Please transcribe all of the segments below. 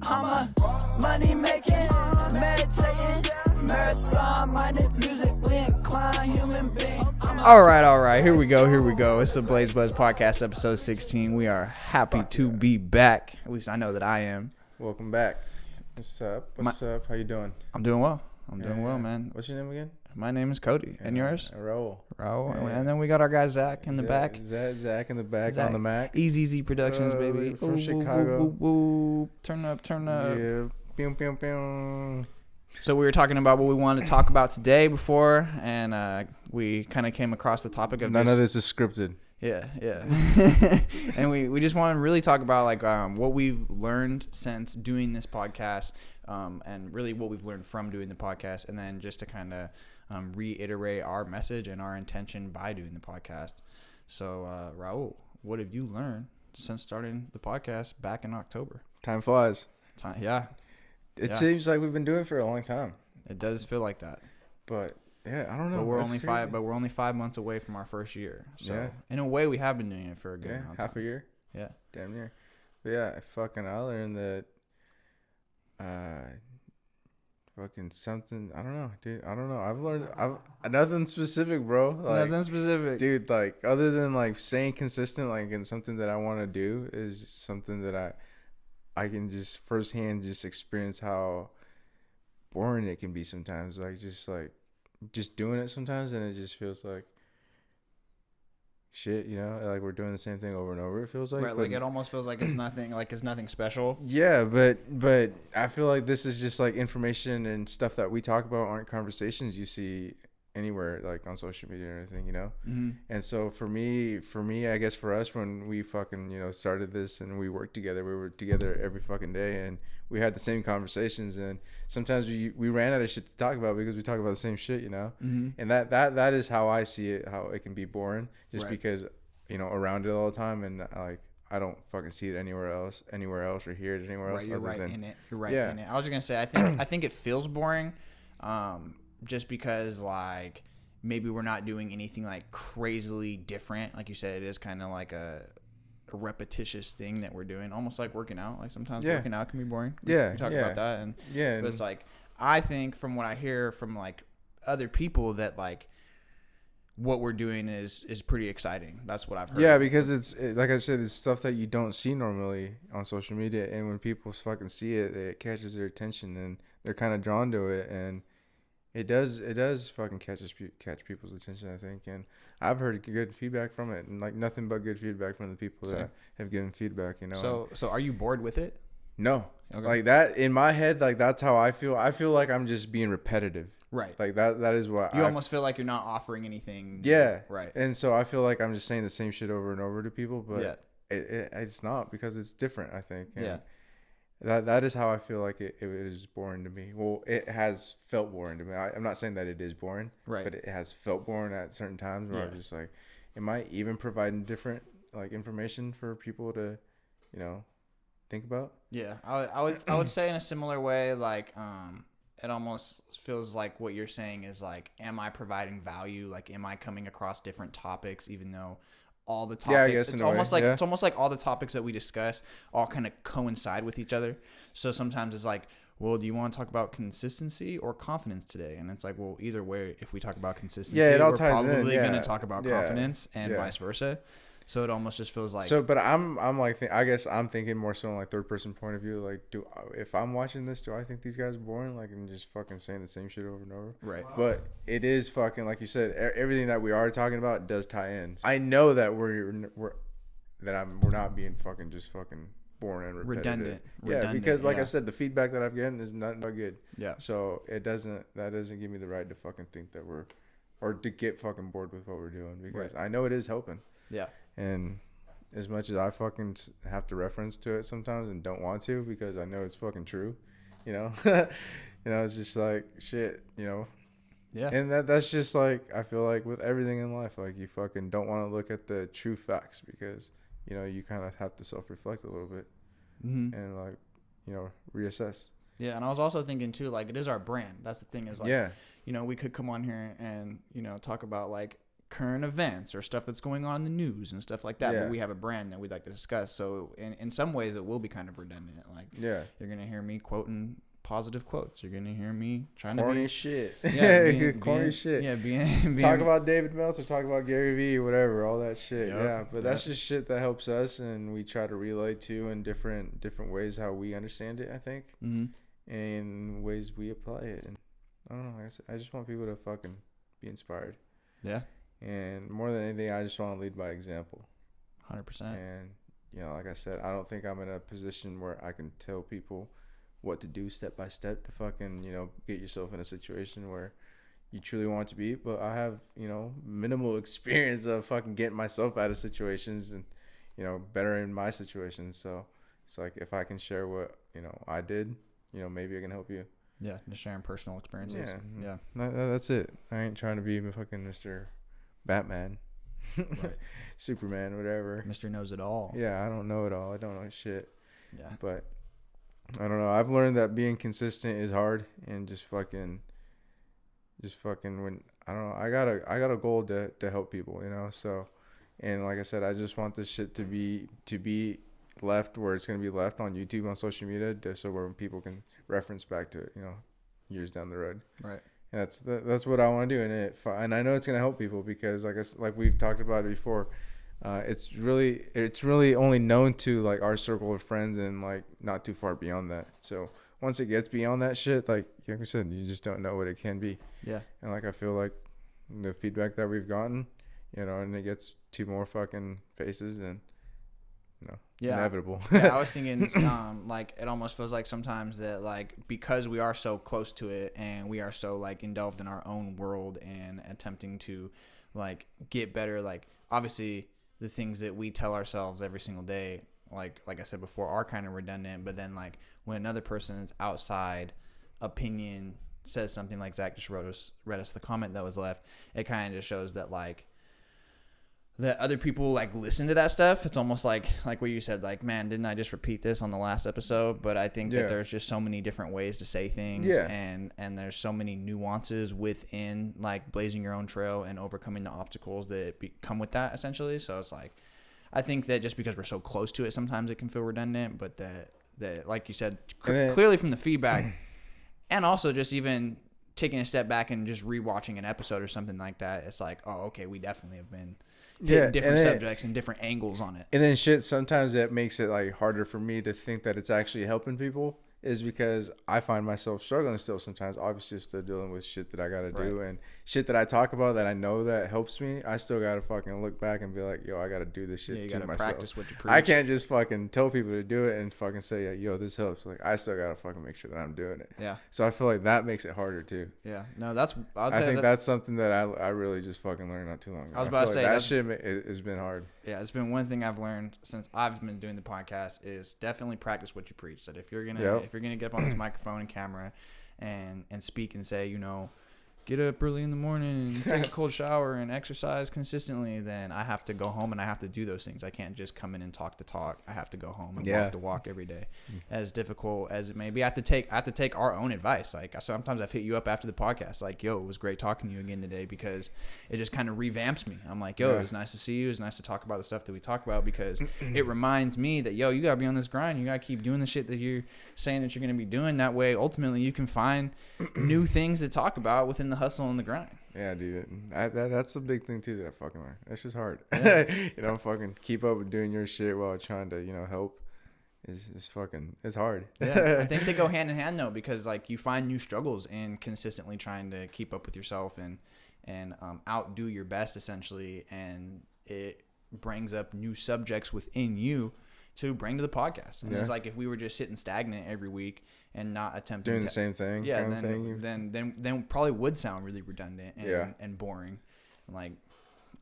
I'm a money making, meditating, marathon minded, musically inclined human being. All right. Here we go. It's the Buddz podcast, episode 16. We are happy to be back. At least I know that I am. Welcome back. What's up? How you doing? I'm doing well. Man. What's your name again? My name is Cody. And yours? Raul. And then we got our guy Zach in the back. Zach in the back on the Mac. Easy Productions, baby. From Chicago. Turn up. Yeah. Pew, pew, pew. So we were talking about what we wanted to talk about today before, and we kind of came across the topic of none of this is scripted. Yeah. And we just want to really talk about like what we've learned since doing this podcast, and really what we've learned from doing the podcast, and then just to kind of reiterate our message and our intention by doing the podcast. So Raul, what have you learned since starting the podcast back in October? Time flies. It seems like we've been doing it for a long time. It does feel like that. But yeah, I don't know. But we're only 5 months away from our first year. So in a way, we have been doing it for a good amount of time. Half a year. Yeah, damn near. But yeah, I learned that fucking something. I don't know, dude. I don't know. I've learned nothing specific, bro. Like, nothing specific, dude. Like other than like staying consistent, like in something that I want to do is something that I can just firsthand just experience how boring it can be sometimes. Like just doing it sometimes, and it just feels like shit, you know, like we're doing the same thing over and over. It feels like, right? Like it almost feels like it's nothing special. Yeah, but I feel like this is just like information and stuff that we talk about aren't conversations you see anywhere, like on social media or anything, you know. Mm-hmm. And so for me, I guess for us, when we fucking, you know, started this and we worked together, we were together every fucking day, and we had the same conversations, and sometimes we ran out of shit to talk about because we talk about the same shit, you know. Mm-hmm. And that is how I see it, how it can be boring just right. because, you know, around it all the time, and like I don't fucking see it anywhere else or hear it anywhere else. Right, you're right in it. I was just gonna say, I think it feels boring, just because like maybe we're not doing anything like crazily different. Like you said, it is kind of like a repetitious thing that we're doing, almost like working out. Like sometimes working out can be boring. We talk about that, and but it's like I think from what I hear from like other people that like what we're doing is pretty exciting. That's what I've heard. Yeah, because it's like I said, it's stuff that you don't see normally on social media, and when people fucking see it, it catches their attention, and they're kind of drawn to it, and it does fucking catch people's attention, I think. And I've heard good feedback from it, and like nothing but good feedback from the people that have given feedback, you know. So are you bored with it? No. Okay. Like that in my head, like that's how I feel. I feel like I'm just being repetitive. Right. Like that is what you almost feel like you're not offering anything. Yeah. Right. And so I feel like I'm just saying the same shit over and over to people, but yeah. it's not, because it's different, I think. And yeah. That is how I feel like it is boring to me. Well, it has felt boring to me. I'm not saying that it is boring, right? But it has felt boring at certain times where I'm just like, am I even providing different like information for people to, you know, think about? Yeah, I would say in a similar way, like it almost feels like what you're saying is like, am I providing value? Like, am I coming across different topics, even though all the topics, yeah, I guess it's almost like all the topics that we discuss all kind of coincide with each other. So sometimes it's like, well, do you want to talk about consistency or confidence today? And it's like, well, either way, if we talk about consistency, it all we're ties probably in. going to talk about confidence and vice versa. So it almost just feels like. So, but I'm like, I guess I'm thinking more so on like third person point of view. Like, if I'm watching this, do I think these guys are boring? Like, and just fucking saying the same shit over and over. Right. But it is fucking, like you said, everything that we are talking about does tie in. I know that we're not being fucking just fucking boring and repetitive. Redundant. Because like I said, the feedback that I've gotten is nothing but good. Yeah. So that doesn't give me the right to fucking think that or to get fucking bored with what we're doing, because I know it is helping. Yeah. And as much as I fucking have to reference to it sometimes and don't want to, because I know it's fucking true, you know, it's just like shit, you know. Yeah. And that's just like, I feel like with everything in life, like you fucking don't want to look at the true facts, because, you know, you kind of have to self-reflect a little bit and like, you know, reassess. Yeah. And I was also thinking too, like, it is our brand. That's the thing is like, you know, we could come on here and, you know, talk about like current events or stuff that's going on in the news and stuff like that. Yeah. But we have a brand that we'd like to discuss. So in some ways, it will be kind of redundant. Like, you're gonna hear me quoting positive quotes. You're gonna hear me trying corny to be shit. yeah, Corny shit. Yeah, being talk about David Meltzer, talk about Gary Vee, whatever, all that shit. Yep, Yeah, but that's just shit that helps us, and we try to relate to in different ways how we understand it. I think, and ways we apply it. And I don't know. I just want people to fucking be inspired. Yeah. And more than anything, I just want to lead by example. 100%. And like I said, I don't think I'm in a position where I can tell people what to do step by step to fucking, get yourself in a situation where you truly want to be. But I have, minimal experience of fucking getting myself out of situations and, better in my situations. So it's like, if I can share what, I did, maybe I can help you. Yeah, just sharing personal experiences. Yeah. That's it. I ain't trying to be fucking Mr. Batman, Right. Superman, whatever. Mr. Knows It All. Yeah, I don't know it all. I don't know shit. Yeah. But I don't know. I've learned that being consistent is hard, and just fucking when I don't know. I got a goal to help people, So, and like I said, I just want this shit to be left where it's gonna be left on YouTube, on social media, so where people can reference back to it, years down the road. Right. And that's what I want to do, and I know it's gonna help people because like we've talked about it before. It's really only known to like our circle of friends and like not too far beyond that. So once it gets beyond that shit, like I said, you just don't know what it can be. Yeah. And like I feel like the feedback that we've gotten, and it gets to more fucking faces and inevitable. Yeah, I was thinking like it almost feels like sometimes that like because we are so close to it and we are so like indulged in our own world and attempting to like get better, like obviously the things that we tell ourselves every single day, like I said before, are kind of redundant. But then like when another person's outside opinion says something like Zach just read us the comment that was left, it kind of just shows that like that other people like listen to that stuff. It's almost like what you said, like, man, didn't I just repeat this on the last episode? But I think that there's just so many different ways to say things, and there's so many nuances within like blazing your own trail and overcoming the obstacles that come with that, essentially. So it's like, I think that just because we're so close to it, sometimes it can feel redundant, but that like you said, clearly from the feedback, and also just even taking a step back and just rewatching an episode or something like that, it's like, oh, okay, we definitely have been hitting different subjects and different angles on it. And then shit, sometimes that makes it like harder for me to think that it's actually helping people, is because I find myself struggling still sometimes, obviously still dealing with shit that I gotta do, and shit that I talk about that I know that helps me. I still gotta fucking look back and be like, yo, I gotta do this shit to myself. Practice what you preach. I can't just fucking tell people to do it and fucking say, yo, this helps. Like, I still gotta fucking make sure that I'm doing it. Yeah. So I feel like that makes it harder too. Yeah. No, that's. I think that's something that I really just fucking learned not too long ago. I was about to say that shit has been hard. Yeah, it's been one thing I've learned since I've been doing the podcast is definitely practice what you preach. That if you're gonna get up on this microphone and camera and speak and say, get up early in the morning and take a cold shower and exercise consistently, then I have to go home and I have to do those things. I can't just come in and talk the talk. I have to go home and walk the walk every day. As difficult as it may be, I have to take our own advice. Like sometimes I've hit you up after the podcast, like, yo, it was great talking to you again today, because it just kind of revamps me. I'm like, yo, it was nice to see you. It was nice to talk about the stuff that we talk about, because it reminds me that, yo, you gotta be on this grind. You gotta keep doing the shit that you're saying that you're gonna be doing. That way, ultimately, you can find new things to talk about within the hustle and the grind. Yeah, dude. That's the big thing too that I fucking learned. That's just hard. Yeah. Fucking keep up with doing your shit while trying to, help is fucking, it's hard. Yeah, I think they go hand in hand though, because like you find new struggles in consistently trying to keep up with yourself and outdo your best, essentially, and it brings up new subjects within you to bring to the podcast. And it's like, if we were just sitting stagnant every week and not attempting doing the same thing, then probably would sound really redundant and boring. Like,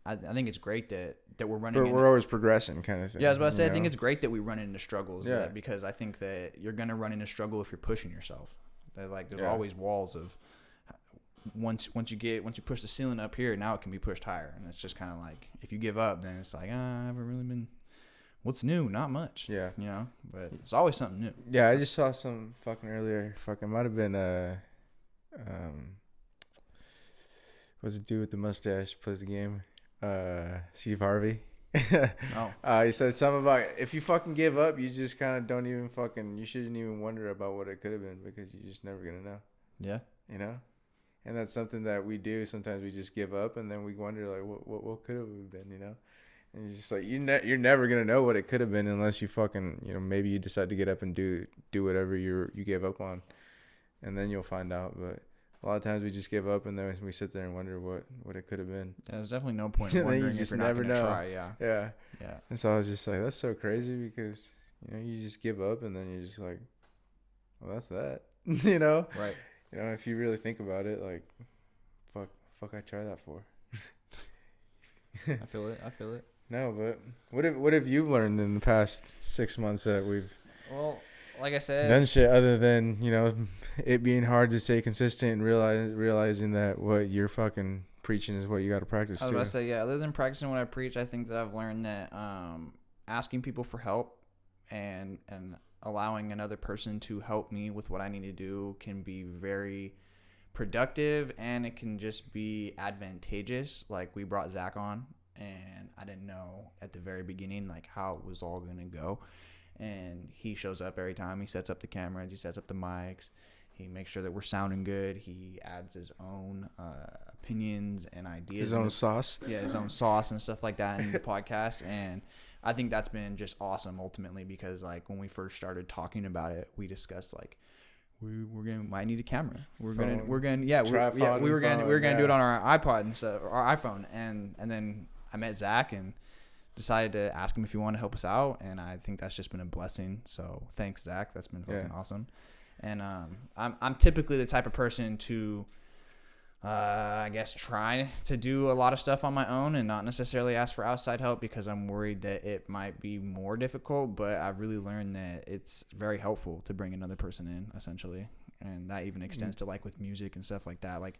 I think it's great that we're running. But we're always progressing, kind of thing. Yeah, I was about to say, I think it's great that we run into struggles. Yeah. Because I think that you're gonna run into struggle if you're pushing yourself. That like there's always walls of once you push the ceiling up here, now it can be pushed higher, and it's just kind of like, if you give up, then it's like, I haven't really been. What's new? Not much. Yeah. But it's always something new. Yeah, I just saw some fucking earlier. Fucking might have been what's the dude with the mustache plays the game? Steve Harvey. Oh. He said something about if you fucking give up, you just kind of don't even you shouldn't even wonder about what it could have been because you're just never gonna know. Yeah. You know, and that's something that we do. Sometimes we just give up, and then we wonder like what could have been. You know, and you're just like you're never gonna know what it could have been unless you fucking maybe you decide to get up and do whatever you gave up on, and then you'll find out. But a lot of times we just give up and then we sit there and wonder what it could have been. Yeah, there's definitely no point in wondering if you're not going to try. Yeah. Yeah. And so I was just like, that's so crazy because, you just give up and then you're just like, well, that's that. Right. If you really think about it, like, fuck I try that for. I feel it. No, but what have you learned in the past 6 months that we've like I said, done shit other than, it being hard to stay consistent and realizing that what you're fucking preaching is what you got to practice. I was about to say, yeah, other than practicing what I preach, I think that I've learned that asking people for help and allowing another person to help me with what I need to do can be very productive, and it can just be advantageous. Like, we brought Zach on, and I didn't know at the very beginning like how it was all going to go. And he shows up every time. He sets up the cameras. He sets up the mics. He makes sure that we're sounding good. He adds his own opinions and ideas. His own sauce. Yeah, his own sauce and stuff like that in the podcast. And I think that's been just awesome ultimately because, like, when we first started talking about it, we discussed, like, we might need a camera. We were gonna do it on our iPod and stuff, or our iPhone. And then I met Zach and decided to ask him if he wanted to help us out, and I think that's just been a blessing. So thanks, Zach. That's been fucking awesome. And I'm typically the type of person to I guess try to do a lot of stuff on my own and not necessarily ask for outside help because I'm worried that it might be more difficult. But I've really learned that it's very helpful to bring another person in, essentially, and that even extends to like with music and stuff like that. Like,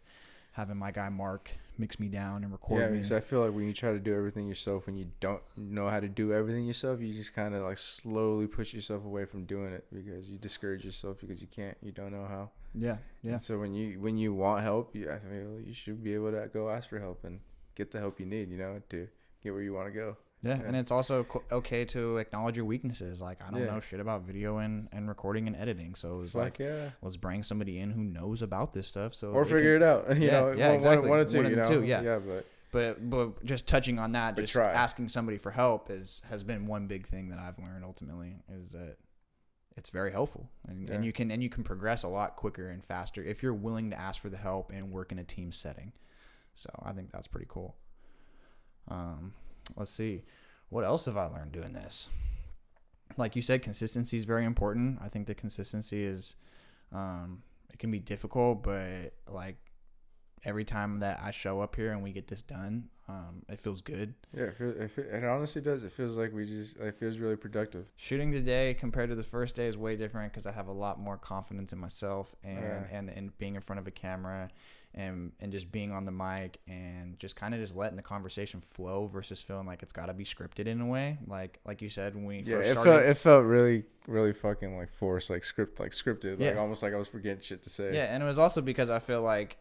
having my guy Mark mix me down and record me. Yeah, because I feel like when you try to do everything yourself, when you don't know how to do everything yourself, you just kind of like slowly push yourself away from doing it because you discourage yourself because you don't know how. Yeah. And so when you want help, I feel you should be able to go ask for help and get the help you need, to get where you want to go. Yeah, and it's also okay to acknowledge your weaknesses. Like, I don't know shit about video and recording and editing, so it's let's bring somebody in who knows about this stuff. So or figure it out. Exactly. One or two. Yeah. But just touching on that, just asking somebody for help has been one big thing that I've learned ultimately is that it's very helpful, and you can progress a lot quicker and faster if you're willing to ask for the help and work in a team setting. So I think that's pretty cool. Let's see. What else have I learned doing this? Like you said, consistency is very important. I think the consistency is, it can be difficult, but like every time that I show up here and we get this done, it feels good. Yeah, it honestly does. It feels like it feels really productive. Shooting today compared to the first day is way different because I have a lot more confidence in myself and being in front of a camera and just being on the mic and just kind of just letting the conversation flow versus feeling like it's got to be scripted in a way. Like you said, when we first started. It felt really, really fucking like forced, like scripted, like almost like I was forgetting shit to say. Yeah, and it was also because I feel like,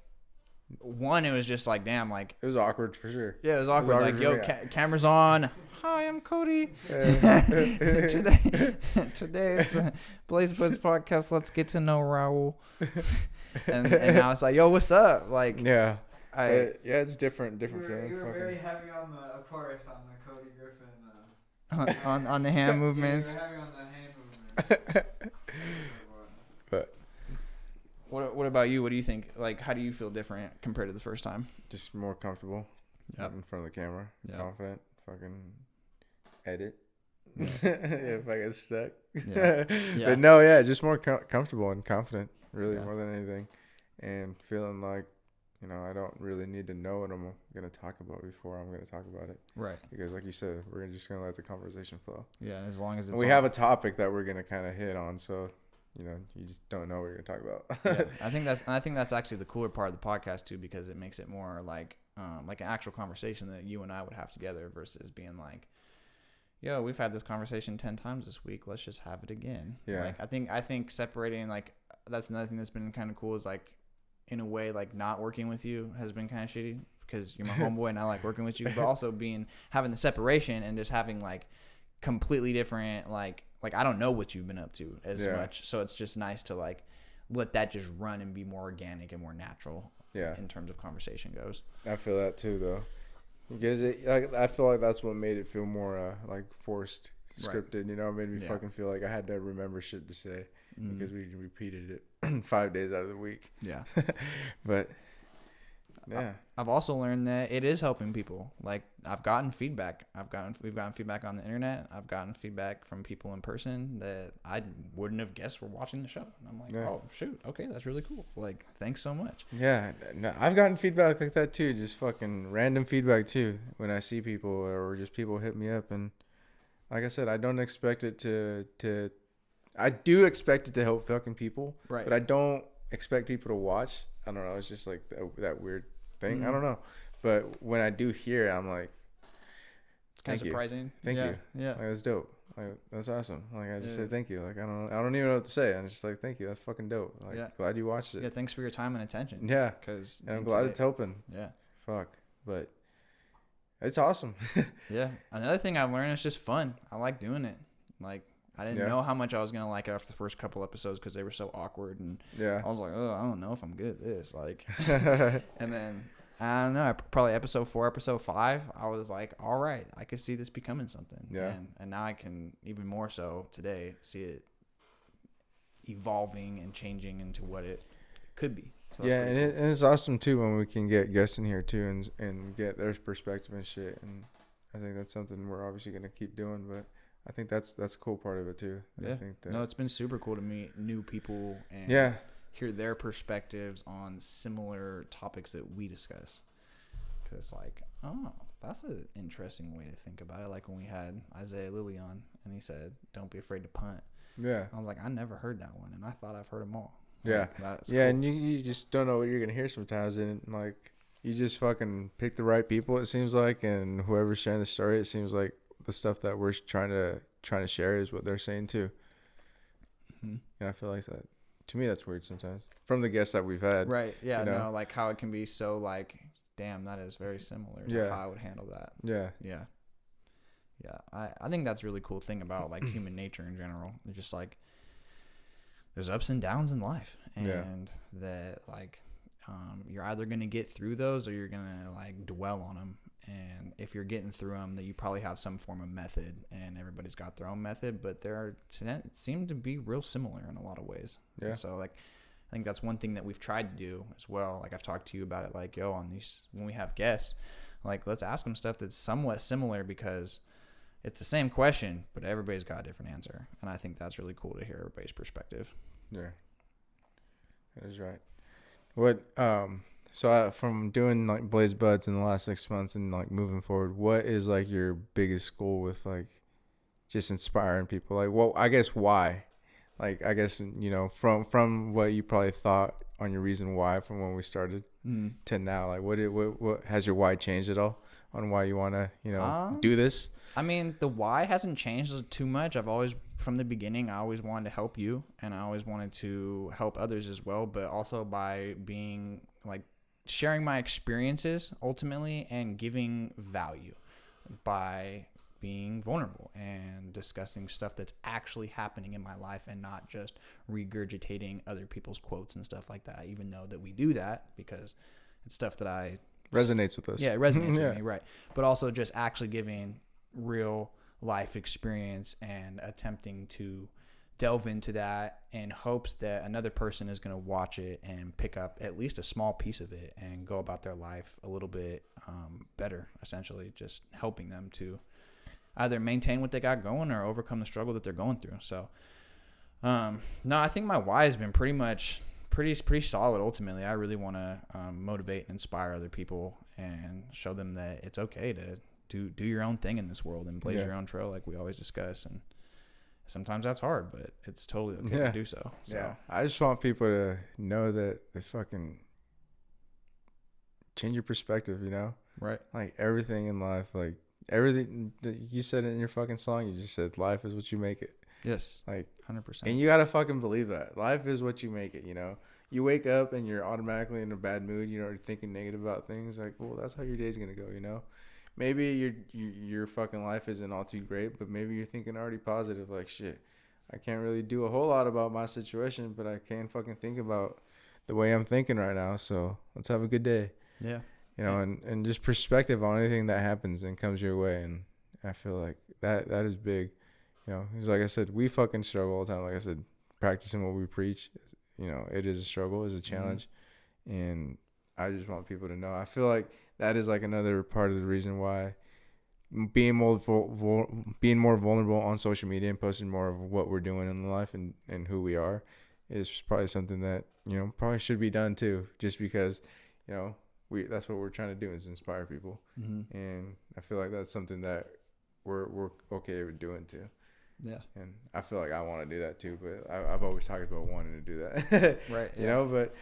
one, it was just like, damn, like it was awkward for sure. Yeah, it was awkward. Like, yo, camera's on. Hi, I'm Cody. Today it's a Blaze Buddz podcast. Let's get to know Raul. and now it's like, yo, what's up? Like, it's different feeling. You were very heavy on the Cody Griffin. On the hand movements. You were heavy on the hand movements. But. What about you? What do you think? Like, how do you feel different compared to the first time? Just more comfortable. Yep. In front of the camera. Yep. Confident. Fucking edit. If I get stuck. Yeah. But no, just more comfortable and confident, really, more than anything. And feeling like, I don't really need to know what I'm going to talk about before I'm going to talk about it. Right. Because like you said, we're just going to let the conversation flow. Yeah, as long as it's we have a topic that we're going to kind of hit on, so you just don't know what you're gonna talk about. Yeah, I think that's actually the cooler part of the podcast too, because it makes it more like an actual conversation that you and I would have together versus being like, yo, we've had this conversation 10 times this week. Let's just have it again. Yeah. Like, I think separating, like, that's another thing that's been kind of cool is, like, in a way, like, not working with you has been kind of shitty because you're my homeboy and I like working with you, but also having the separation and just having like completely different, like I don't know what you've been up to as much. So it's just nice to like let that just run and be more organic and more natural. Yeah. In terms of conversation goes. I feel that too, though. Because I feel like that's what made it feel more like forced, scripted. Right. You know, it made me fucking feel like I had to remember shit to say because we repeated it 5 days out of the week. Yeah. But yeah, I've also learned that it is helping people. Like I've gotten feedback. We've gotten feedback on the internet. I've gotten feedback from people in person that I wouldn't have guessed were watching the show. And I'm like, oh shoot, okay, that's really cool. Like, thanks so much. Yeah, no, I've gotten feedback like that too. Just fucking random feedback too. When I see people or just people hit me up, and like I said, I don't expect it to. I do expect it to help fucking people, right? But I don't expect people to watch. I don't know. It's just like that weird thing. I don't know. But when I do hear it, I'm like, it's kind of surprising. Thank you. Yeah. Like, that's dope. Like, that's awesome. Like, I just say thank you. Like, I don't even know what to say. I'm just like, thank you. That's fucking dope. Like, glad you watched it. Yeah. Thanks for your time and attention. Yeah. And I'm glad it's helping. Yeah. Fuck. But it's awesome. Yeah. Another thing I've learned is just fun. I like doing it. Like, I didn't know how much I was going to like it after the first couple episodes because they were so awkward. And I was like, oh, I don't know if I'm good at this. Like, and then, I don't know, probably episode 4, episode 5, I was like, all right, I could see this becoming something. Yeah. And now I can, even more so today, see it evolving and changing into what it could be. So yeah, and, cool. And it's awesome, too, when we can get guests in here, too, and get their perspective and shit. And I think that's something we're obviously going to keep doing, but I think that's a cool part of it too. Yeah. I think that, no, it's been super cool to meet new people and hear their perspectives on similar topics that we discuss. Because like, oh, that's an interesting way to think about it. Like when we had Isaiah Lilly on and he said, "Don't be afraid to punt." Yeah. I was like, I never heard that one, and I thought I've heard them all. Yeah. Like, cool. And you just don't know what you're gonna hear sometimes, and like you just fucking pick the right people. It seems like, and whoever's sharing the story, it seems like the stuff that we're trying to share is what they're saying too. Mm-hmm. And I feel like that, to me, that's weird sometimes from the guests that we've had. Right. Yeah. You know? No, like how it can be so like, damn, that is very similar to how I would handle that. Yeah. Yeah. Yeah. I think that's a really cool thing about like human nature in general. It's just like there's ups and downs in life, and that like you're either gonna get through those or you're gonna like dwell on them. And if you're getting through them, that you probably have some form of method, and everybody's got their own method, but seem to be real similar in a lot of ways. Yeah. And so like, I think that's one thing that we've tried to do as well. Like I've talked to you about it, like, yo, on these, when we have guests, like let's ask them stuff that's somewhat similar because it's the same question, but everybody's got a different answer. And I think that's really cool to hear everybody's perspective. Yeah. That is right. What, so from doing like Blaze Buddz in the last 6 months and like moving forward, what is like your biggest goal with like just inspiring people? Like, well, I guess why? Like, I guess, you know, from what you probably thought on your reason why from when we started to now, like what has your why changed at all on why you want to, you know, do this? I mean, the why hasn't changed too much. I've always, from the beginning, I always wanted to help you, and I always wanted to help others as well, but also by being like sharing my experiences ultimately and giving value by being vulnerable and discussing stuff that's actually happening in my life and not just regurgitating other people's quotes and stuff like that, even though that we do that because it's stuff that I resonates with us. Yeah, it resonates with me, right. But also just actually giving real life experience and attempting to delve into that in hopes that another person is going to watch it and pick up at least a small piece of it and go about their life a little bit better, essentially just helping them to either maintain what they got going or overcome the struggle that they're going through. So no, I think my why has been pretty solid. Ultimately, I really want to motivate and inspire other people and show them that it's okay to do your own thing in this world and blaze your own trail like we always discuss. And sometimes that's hard, but it's totally okay to do so. Yeah. I just want people to know that they fucking change your perspective, you know? Right. Like everything in life, like everything that you said in your fucking song, you just said life is what you make it. Yes. Like 100%. and you gotta fucking believe that life is what you make it. You know, you wake up and you're automatically in a bad mood. You know, you're thinking negative about things. Like, well, that's how your day's gonna go. You know, maybe your fucking life isn't all too great, but maybe you're thinking already positive. Like, shit, I can't really do a whole lot about my situation, but I can fucking think about the way I'm thinking right now. So let's have a good day. Yeah. You know, and just perspective on anything that happens and comes your way. And I feel like that is big. You know, because like I said, we fucking struggle all the time. Like I said, practicing what we preach, you know, it is a struggle, it's a challenge. And I just want people to know. I feel like that is like another part of the reason why being more vulnerable on social media and posting more of what we're doing in life and who we are is probably something that, you know, probably should be done too, just because, you know, that's what we're trying to do is inspire people. And I feel like that's something that we're okay with doing too. Yeah. And I feel like I want to do that too, but I've always talked about wanting to do that. Right. You know, but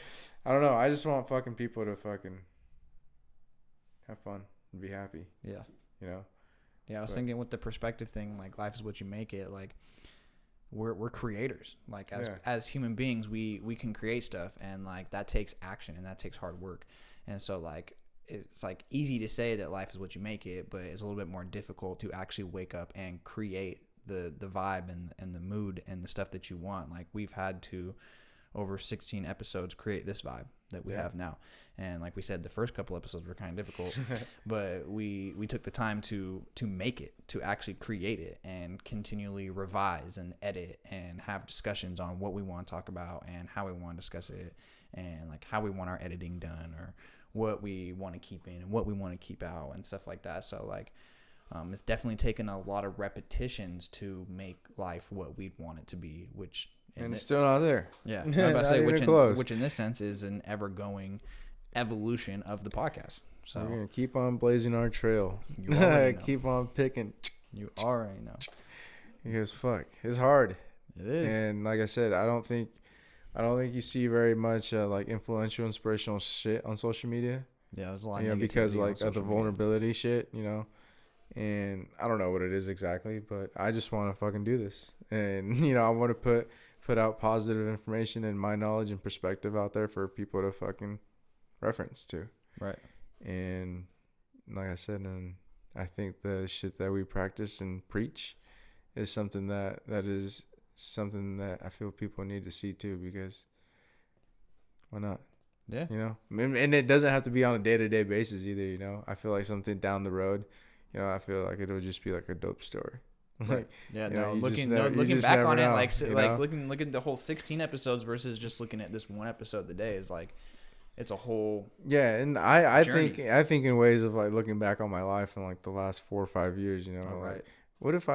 I don't know. I just want fucking people to fucking have fun and be happy. Yeah. You know? Yeah, I was thinking with the perspective thing, like life is what you make it. Like we're creators. Like as human beings, we can create stuff, and like that takes action and that takes hard work. And so like it's like easy to say that life is what you make it, but it's a little bit more difficult to actually wake up and create the vibe and the mood and the stuff that you want. Like we've had to over 16 episodes create this vibe that we have now. And like we said, the first couple episodes were kind of difficult, but we took the time to make it, to actually create it and continually revise and edit and have discussions on what we want to talk about and how we want to discuss it and like how we want our editing done or what we want to keep in and what we want to keep out and stuff like that. So like it's definitely taken a lot of repetitions to make life what we'd want it to be, which and it's still not there. Yeah, I'm about to say which in this sense is an ever-going evolution of the podcast. So we're gonna keep on blazing our trail. You already know. Keep on picking. You already know. Because fuck, it's hard. It is. And like I said, I don't think you see very much like influential, inspirational shit on social media. Yeah, there's a lot. You know, because like of the vulnerability shit. You know. And I don't know what it is exactly, but I just want to fucking do this. And, you know, I want to put out positive information and my knowledge and perspective out there for people to fucking reference to. Right. And like I said, and I think the shit that we practice and preach is something that is something that I feel people need to see too, because why not? Yeah. You know, and it doesn't have to be on a day-to-day basis either, you know. I feel like something down the road, you know, I feel like it'll just be like a dope story. Like, yeah, no, looking back on it, looking at the whole 16 episodes versus just looking at this one episode a day is like, it's a whole and I journey. think in ways of like looking back on my life in like the last 4 or 5 years, you know, like what if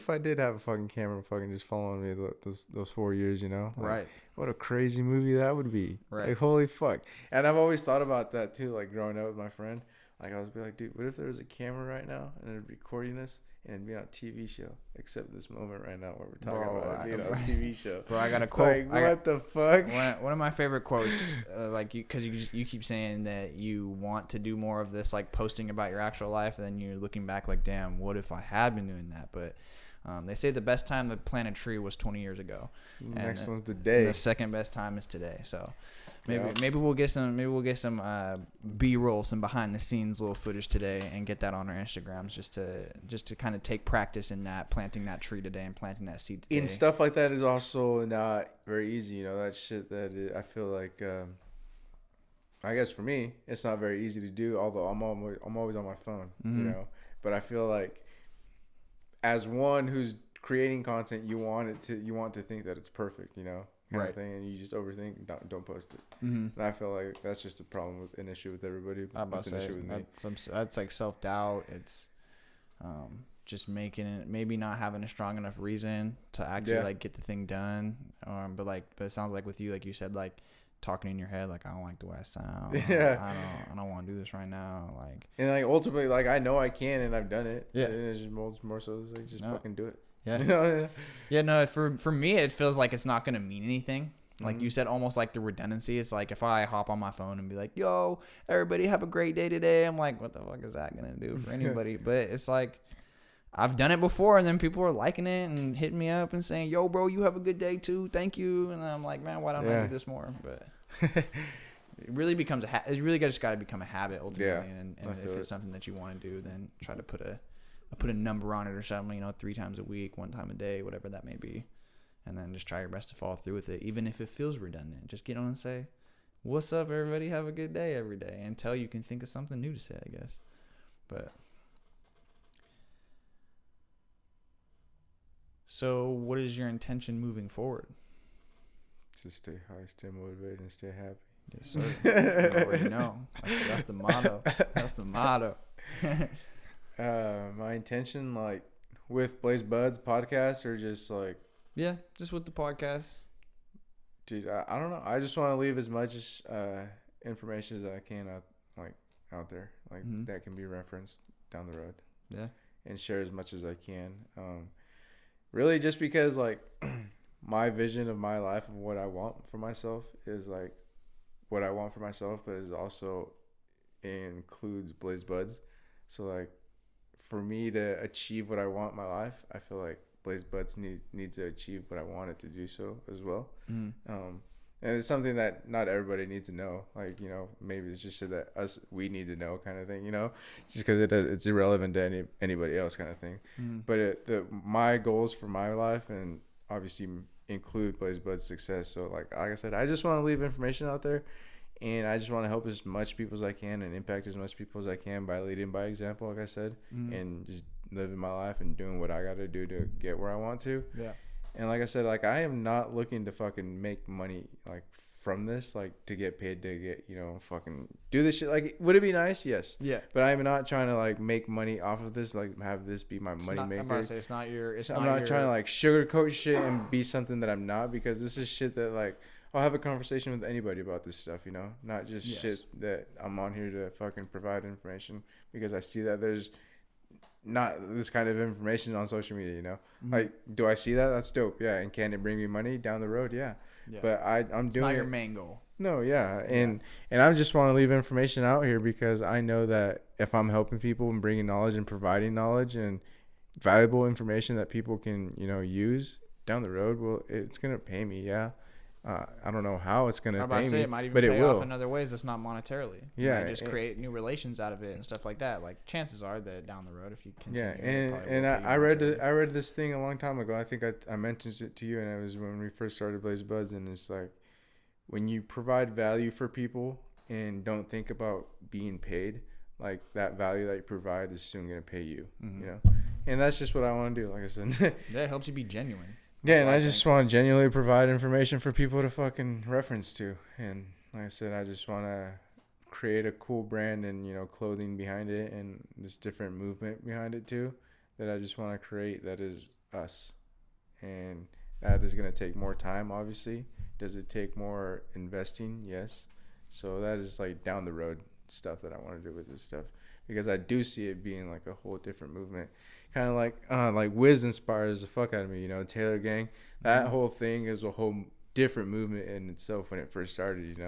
I did have a fucking camera fucking just following me those 4 years, you know? Like, right. What a crazy movie that would be. Right. Like, holy fuck. And I've always thought about that too, like growing up with my friend. Like I was be like, dude, what if there was a camera right now and it'd recording us and it'd be on a TV show, except this moment right now where we're talking about it being on a TV show. Bro, I got a quote. Like, what the fuck? One of my favorite quotes, like because you keep saying that you want to do more of this, like posting about your actual life, and then you're looking back like, damn, what if I had been doing that? But they say the best time to plant a tree was 20 years ago. The next one's today. The second best time is today. So maybe we'll get some B-roll, some behind the scenes little footage today, and get that on our Instagrams just to kind of take practice in that, planting that tree today and planting that seed today. And stuff like that is also not very easy. You know, that shit I feel like. I guess for me, it's not very easy to do. Although I'm always on my phone, you know. But I feel like, as one who's creating content, you want to think that it's perfect, you know, kind of thing, and you just overthink and don't post it. And I feel like that's just a problem with an issue with everybody. I'm about to say with me. that's like self-doubt. It's just making it, maybe not having a strong enough reason to actually like get the thing done. But it sounds like with you, like you said, like talking in your head, like I don't like the way I sound. I don't want to do this right now. Like, and like ultimately, like I know I can, and I've done it. Yeah, and it's just more so it's like just fucking do it. Yeah. You know? Yeah. No. For me, it feels like it's not gonna mean anything. Like you said, almost like the redundancy. It's like if I hop on my phone and be like, "Yo, everybody have a great day today," I'm like, "What the fuck is that gonna do for anybody?" But it's like, I've done it before, and then people are liking it and hitting me up and saying, "Yo, bro, you have a good day too. Thank you." And I'm like, man, why don't I do this more? But it really becomes it's really just got to become a habit ultimately. Yeah, and if it's something that you want to do, then try to put a number on it or something. 3 times a week, 1 time a day, whatever that may be, and then just try your best to follow through with it, even if it feels redundant. Just get on and say, "What's up, everybody? Have a good day" every day, until you can think of something new to say, I guess. But so, what is your intention moving forward? To stay high, stay motivated, and stay happy. Yes, sir. You already know. That's the motto. That's the motto. My intention, like, with Blaze Buddz podcast, or just like, yeah, just with the podcast. Dude, I don't know. I just want to leave as much information as I can out there, like that can be referenced down the road. Yeah, and share as much as I can. Really, just because like my vision of my life of what I want for myself is like what I want for myself, but it also includes Blaze Buddz. So like for me to achieve what I want in my life, I feel like Blaze Buddz needs to achieve what I want it to do so as well. And it's something that not everybody needs to know. Like, maybe it's just so that we need to know kind of thing, just because it's irrelevant to anybody else kind of thing. But my goals for my life and obviously include Blaze Buddz success. So like I said, I just want to leave information out there, and I just want to help as much people as I can and impact as much people as I can by leading by example, like I said, and just living my life and doing what I got to do to get where I want to. Yeah. And like I said, like I am not looking to fucking make money like from this, like to get paid to get, fucking do this shit. Like, would it be nice? Yes. Yeah. But I'm not trying to like make money off of this, like have this be my money maker. I'm about to say I'm not trying to like sugarcoat shit and be something that I'm not, because this is shit that like I'll have a conversation with anybody about this stuff, not just shit that I'm on here to fucking provide information, because I see that there's not this kind of information on social media, like, do I see that? That's dope. Yeah. And can it bring me money down the road? Yeah. But I'm doing not your main goal. No. Yeah. And I just want to leave information out here because I know that if I'm helping people and bringing knowledge and providing knowledge and valuable information that people can, use down the road, well, it's going to pay me. Yeah. I don't know how it's going to pay me, it might even pay off in other ways that's not monetarily. Yeah. You might just create new relations out of it and stuff like that. Like, chances are that down the road, if you continue. Yeah. And I read this thing a long time ago. I think I mentioned it to you, and it was when we first started Blaze Buddz. And it's like, when you provide value for people and don't think about being paid, like that value that you provide is soon going to pay you, and that's just what I want to do. Like I said, yeah, it helps you be genuine. That's and I just want to genuinely provide information for people to fucking reference to. And like I said, I just want to create a cool brand and, clothing behind it and this different movement behind it too, that I just want to create that is us. And that is going to take more time, obviously. Does it take more investing? Yes. So that is like down the road stuff that I want to do with this stuff, because I do see it being like a whole different movement. Kind of like Wiz inspires the fuck out of me, Taylor Gang. That whole thing is a whole different movement in itself when it first started,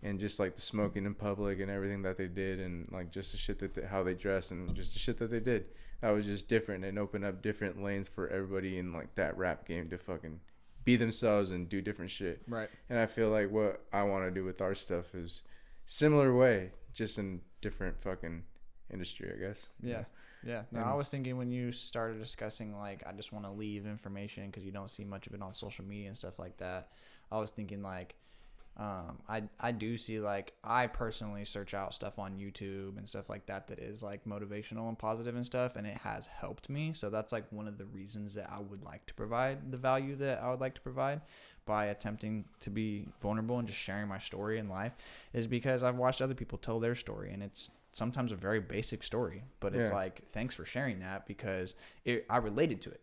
and just like the smoking in public and everything that they did, and like just the shit that how they dressed and just the shit that they did, that was just different and opened up different lanes for everybody in like that rap game to fucking be themselves and do different shit. Right. And I feel like what I want to do with our stuff is similar way, just in different fucking industry, I guess. Yeah. Yeah. No, I was thinking when you started discussing, like, I just want to leave information because you don't see much of it on social media and stuff like that. I was thinking, like, I do see, like, I personally search out stuff on YouTube and stuff like that is, like, motivational and positive and stuff, and it has helped me. So that's, like, one of the reasons that I would like to provide the value that I would like to provide by attempting to be vulnerable and just sharing my story in life, is because I've watched other people tell their story, and it's sometimes a very basic story, but it's like, thanks for sharing that, because I related to it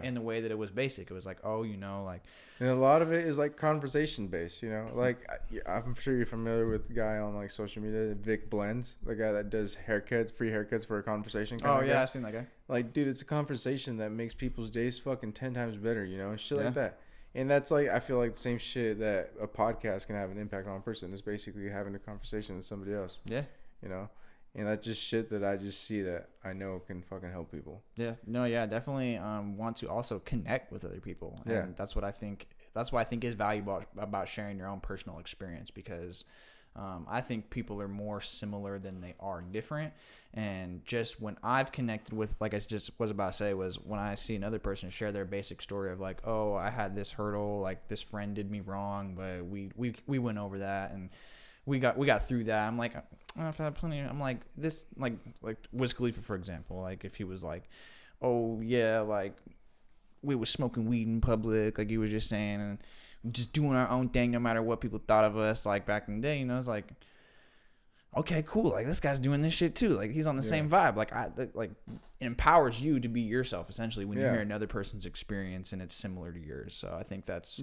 in the way that it was basic. It was like, like, and a lot of it is like conversation based, like I'm sure you're familiar with the guy on like social media, Vic Blends, the guy that does free haircuts for a conversation. I've seen that guy. Like, dude, it's a conversation that makes people's days fucking 10 times better, and shit like that. And that's like, I feel like the same shit that a podcast can have an impact on a person is basically having a conversation with somebody else. Yeah. And that's just shit that I just see that I know can fucking help people. Yeah, no, yeah, definitely want to also connect with other people. And Yeah. that's what I think. That's what I think is valuable about sharing your own personal experience, because I think people are more similar than they are different. And just when I've connected with, like I just was about to say, was when I see another person share their basic story of like, oh, I had this hurdle, like this friend did me wrong, but we went over that and we got through that. I'm like, I've had plenty. I'm like this, like Wiz Khalifa, for example. Like if he was like, oh yeah, like we was smoking weed in public, like he was just saying, and just doing our own thing no matter what people thought of us, like back in the day, you know. It's like, okay, cool, like this guy's doing this shit too, like he's on the same vibe. Like it empowers you to be yourself essentially when you hear another person's experience and it's similar to yours. So I think that's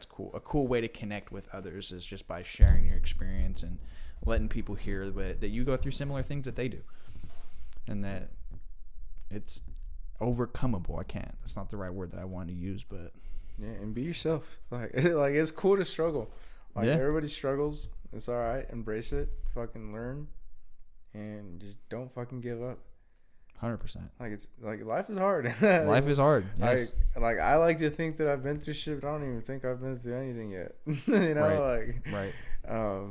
cool. A cool way to connect with others is just by sharing your experience and letting people hear that you go through similar things that they do, and that it's overcomable. That's not the right word that I wanted to use, but yeah, and be yourself. Like it's cool to struggle. Like everybody struggles. It's all right. Embrace it. Fucking learn, and just don't fucking give up. 100%. Like it's like life is hard. Life is hard. Yes. I like to think that I've been through shit, but I don't even think I've been through anything yet. You know, right.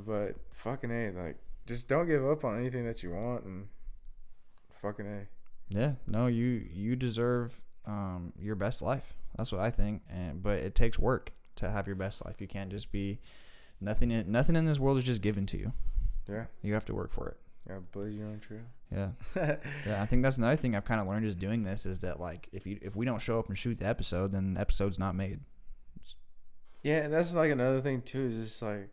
But fucking A, like just don't give up on anything that you want, and fucking A. Yeah, no, you deserve your best life. That's what I think. But it takes work to have your best life. You can't just be nothing in this world is just given to you. Yeah. You have to work for it. Yeah, blaze your own trail. Yeah. Yeah, I think that's another thing I've kind of learned is doing this is that like if we don't show up and shoot the episode, then the episode's not made. Yeah, and that's like another thing too, is just like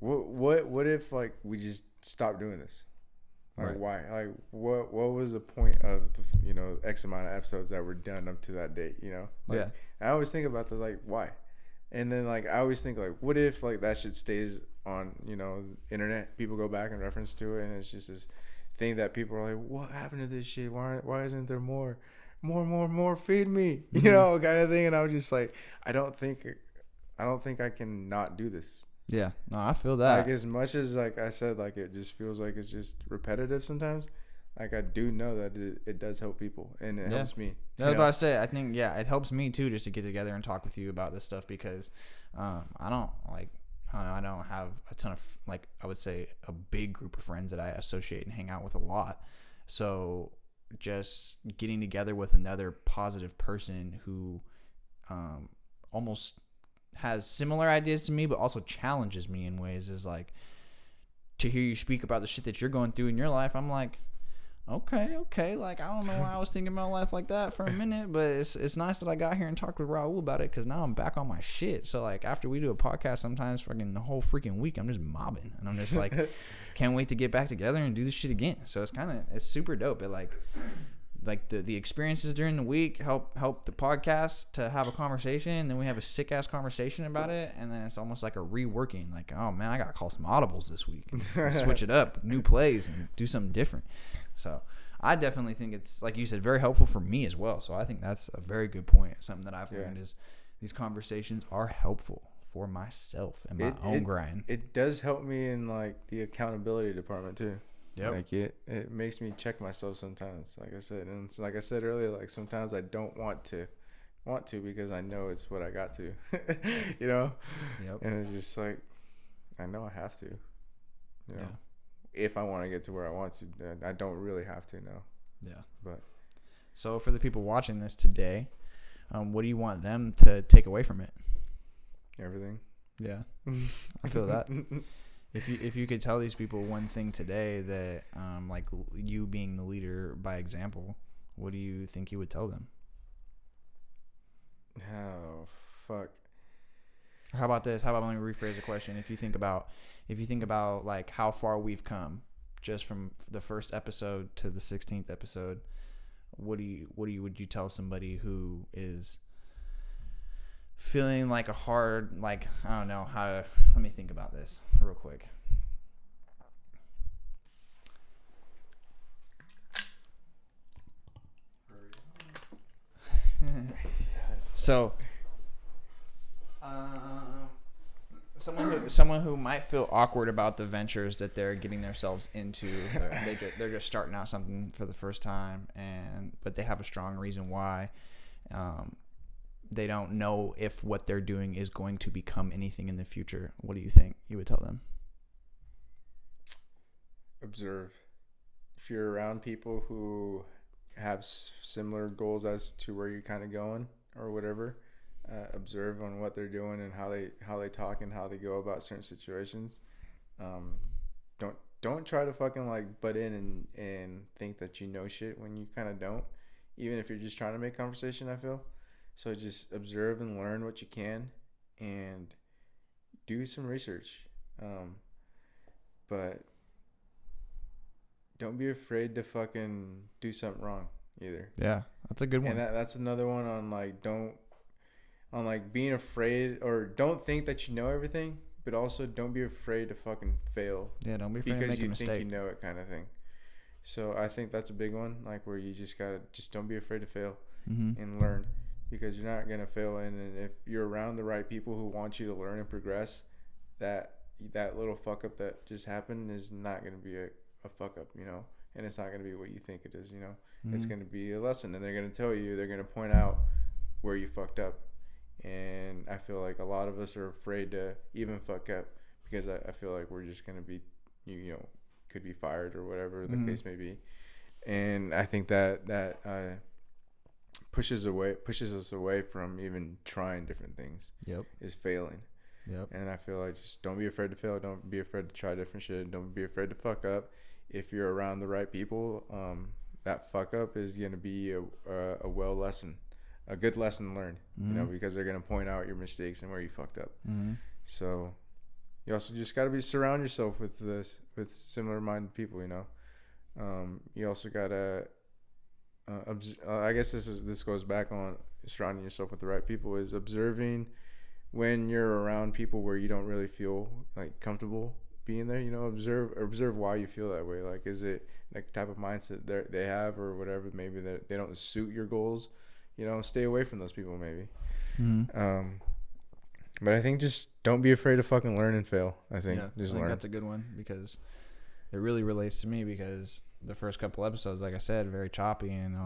what if like we just stop doing this? Like why? Like what was the point of the, X amount of episodes that were done up to that date, Like, I always think about like why? And then like I always think like what if like that shit stays on, internet, people go back and reference to it, and it's just this thing that people are like, what happened to this shit? Why isn't there more, feed me, kind of thing. And I was just like, I don't think I can not do this. Yeah, no, I feel that. Like as much as like I said, like it just feels like it's just repetitive sometimes. Like I do know that it does help people, and it helps me. That's what I say. I think it helps me too, just to get together and talk with you about this stuff, because I don't have a ton of, like, I would say a big group of friends that I associate and hang out with a lot. So just getting together with another positive person who almost has similar ideas to me, but also challenges me in ways, is like to hear you speak about the shit that you're going through in your life. I'm like, okay, like I don't know why I was thinking about life like that for a minute, but it's nice that I got here and talked with Raul about it, because now I'm back on my shit. So like after we do a podcast, sometimes fucking the whole freaking week I'm just mobbing, and I'm just like can't wait to get back together and do this shit again. So it's super dope. It like the experiences during the week help the podcast to have a conversation, and then we have a sick ass conversation about it, and then it's almost like a reworking, like, oh man, I gotta call some audibles this week, switch it up, new plays, and do something different. So I definitely think it's, like you said, very helpful for me as well. So I think that's a very good point. Something that I've learned is these conversations are helpful for myself and my own grind. It does help me in like the accountability department too. Yep. Like it makes me check myself sometimes, like I said. And like I said earlier, like sometimes I don't want to because I know it's what I got to, Yep. And it's just like, I know I have to, if I want to get to where I want to. I don't really have to now. Yeah. But so for the people watching this today, what do you want them to take away from it? Everything. Yeah. I feel that. If you could tell these people one thing today that, like you being the leader by example, what do you think you would tell them? Oh, fuck. How about this? How about, let me rephrase the question. If you think about like how far we've come just from the first episode to the 16th episode, would you tell somebody who is feeling like a hard, like, I don't know how to, let me think about this real quick. So someone who might feel awkward about the ventures that they're getting themselves into. They're just starting out something for the first time, but they have a strong reason why. They don't know if what they're doing is going to become anything in the future. What do you think you would tell them? Observe. If you're around people who have similar goals as to where you're kind of going or whatever, observe on what they're doing and how they talk and how they go about certain situations. Don't try to fucking like butt in and think that you know shit when you kind of don't, even if you're just trying to make conversation. I feel so. Just observe and learn what you can, and do some research. But don't be afraid to fucking do something wrong either. Yeah, that's a good one. And that's another one on like being afraid, or don't think that you know everything, but also don't be afraid to fucking fail. Yeah, don't be afraid to make a mistake. Because you think you know it, kind of thing. So I think that's a big one, like where you just don't be afraid to fail and learn, because you're not gonna fail. And if you're around the right people who want you to learn and progress, that little fuck up that just happened is not gonna be a fuck up, you know, and it's not gonna be what you think it is, you know. It's gonna be a lesson, and they're gonna tell you, they're gonna point out where you fucked up. And I feel like a lot of us are afraid to even fuck up, because I feel like we're just gonna be, you know, could be fired or whatever the case may be. And I think that pushes us away from even trying different things. Yep. Is failing. Yep. And I feel like just don't be afraid to fail. Don't be afraid to try different shit. Don't be afraid to fuck up. If you're around the right people, that fuck up is gonna be a good lesson learned, you know, because they're going to point out your mistakes and where you fucked up. So you also just got to surround yourself with similar minded people, you know. You also got to, I guess this goes back on surrounding yourself with the right people, is observing when you're around people where you don't really feel like comfortable being there, you know. Observe why you feel that way. Like, is it like type of mindset they have or whatever? Maybe that they don't suit your goals. You know, stay away from those people maybe. But I think just don't be afraid to fucking learn and fail. I think just learn. That's a good one, because it really relates to me, because the first couple episodes, like I said, very choppy, and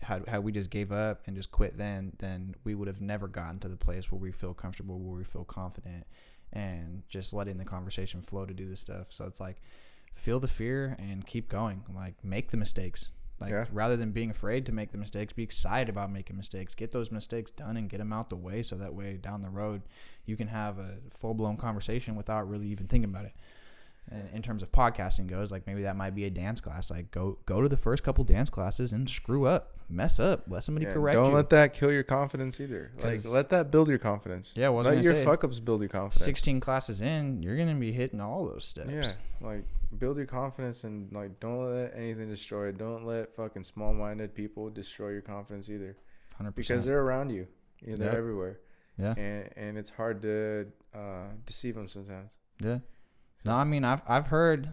had we just gave up and just quit then we would have never gotten to the place where we feel comfortable, where we feel confident, and just letting the conversation flow to do this stuff. So it's like, feel the fear and keep going. Like, make the mistakes. Rather than being afraid to make the mistakes, be excited about making mistakes. Get those mistakes done and get them out the way, so that way down the road you can have a full-blown conversation without really even thinking about it. And in terms of podcasting goes, like, maybe that might be a dance class. Like, go to the first couple dance classes and screw up, mess up, let somebody correct you. Don't let that kill your confidence either. Like, let that build your confidence. Yeah, let your fuck-ups build your confidence. 16 classes in, you're going to be hitting all those steps. Yeah, like, build your confidence, and like, don't let anything destroy it. Don't let fucking small-minded people destroy your confidence either. 100%. Because they're around you. They're everywhere. Yeah. And it's hard to deceive them sometimes. Yeah. No, I mean, I've heard,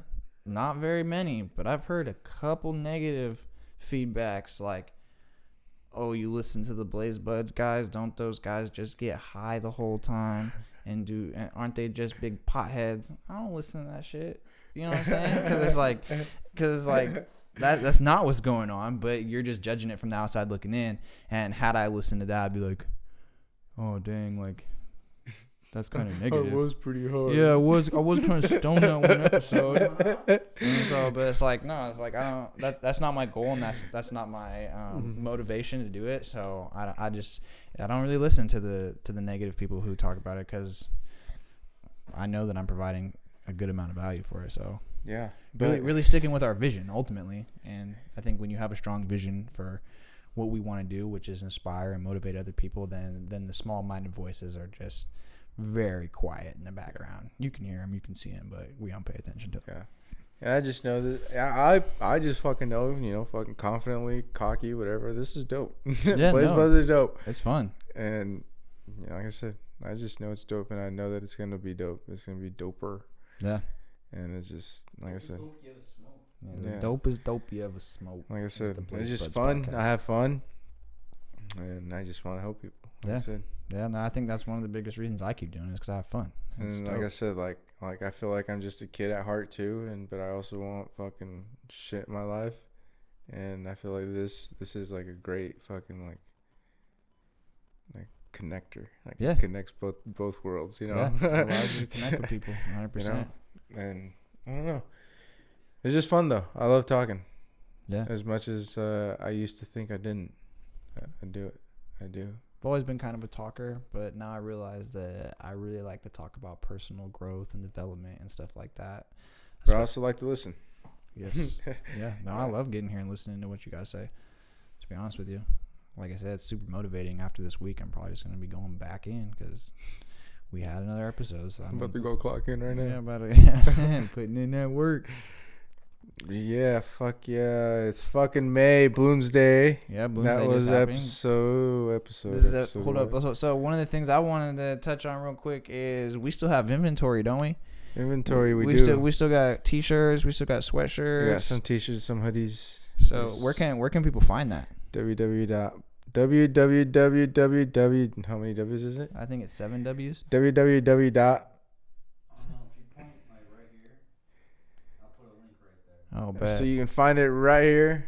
not very many, but I've heard a couple negative feedbacks, like, oh, you listen to the Buddz guys? Don't those guys just get high the whole time? And aren't they just big potheads? I don't listen to that shit. You know what I'm saying? Because it's like that's not what's going on, but you're just judging it from the outside looking in. And had I listened to that, I'd be like, oh, dang, like, that's kind of negative. It was pretty hard. Yeah, I was kind of stoned that one episode. But it's like, no, it's like, I don't. That's not my goal, and that's not my motivation to do it. So I don't really listen to the negative people who talk about it, because I know that I'm providing a good amount of value for it. So yeah, but really sticking with our vision ultimately. And I think when you have a strong vision for what we want to do, which is inspire and motivate other people, then the small-minded voices are just very quiet in the background. You can hear them, you can see them, but we don't pay attention to them. Yeah. And I just know that I just fucking know, you know, fucking confidently, cocky, whatever. This is dope. Buddz is dope. It's fun. And you know, like I said, I just know it's dope, and I know that it's gonna be dope. It's gonna be doper. Yeah. And it's just like I said. Yeah. Dope is dope you ever smoke. Like I said, it's just fun. Podcast. I have fun, and I just want to help people. Like I said. Yeah, no, I think that's one of the biggest reasons I keep doing it, is because I have fun. And like I said, like I feel like I'm just a kid at heart too, but I also want fucking shit in my life, and I feel like this is like a great fucking like connector. Like it connects both worlds, you know. Yeah, it allows you to connect with people, 100%. You know? And I don't know. It's just fun though. I love talking. Yeah. As much as I used to think I didn't. I do it. I do. I've always been kind of a talker, but now I realize that I really like to talk about personal growth and development and stuff like that. But I also like to listen. Yes. Yeah. No, I love getting here and listening to what you guys say, to be honest with you. Like I said, it's super motivating. After this week, I'm probably just going to be going back in because we had another episode. So I'm about to go clock in right now. Yeah, about to, putting in that work. Yeah, fuck yeah. It's fucking May, Bloom's Day. Yeah, Bloom's Day. That was episode. Hold up. So one of the things I wanted to touch on real quick is we still have inventory, don't we? Inventory, we do. We still got t-shirts. We still got sweatshirts. We got some t-shirts, some hoodies. So where can people find that? www. How many W's is it? I think it's 7 W's. www. Oh, bet. So you can find it right here.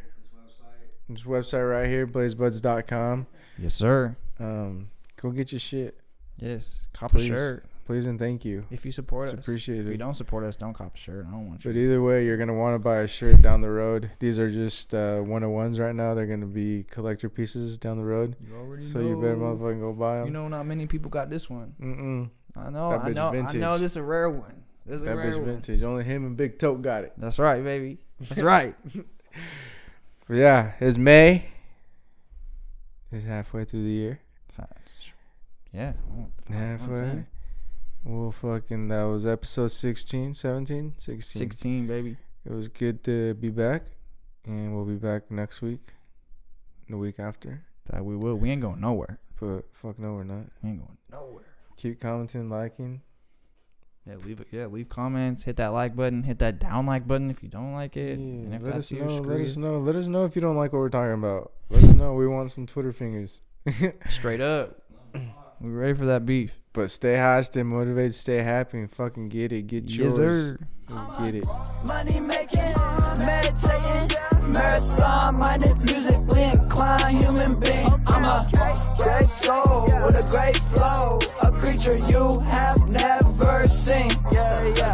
This website right here, blazebudz.com. Yes, sir. Go get your shit. Yes. Cop a shirt. Please and thank you. If you support us. Appreciate it. If you don't support us, don't cop a shirt. I don't want you. But either way, you're going to want to buy a shirt down the road. These are just 101s right now. They're going to be collector pieces down the road. You already know. So you better motherfucking go buy them. You know, not many people got this one. I know. That bitch vintage. I know this is a rare one. This is that a rare bitch one. vintage. Only him and Big Tote got it. That's right, baby. That's right. But yeah, it's May. It's halfway through the year. Yeah. Halfway. Well, that was episode 16, 17? 16. 16, baby. It was good to be back. And we'll be back next week. The week after. That we will. We ain't going nowhere. But fuck no, we're not. We ain't going nowhere. Keep commenting, liking. Leave comments. Hit that like button. Hit that down like button if you don't like it. And if let that's us know. you, Let us know if you don't like what we're talking about. Let us know. We want some Twitter fingers. Straight up. We ready for that beef. But stay high, stay motivated, stay happy, and fucking get it. Get yours. Yes, sir. Let's get it. Money making, meditating, marathon minded, musically inclined human being. I'm a great soul with a great flow, a creature you have never seen. Yeah.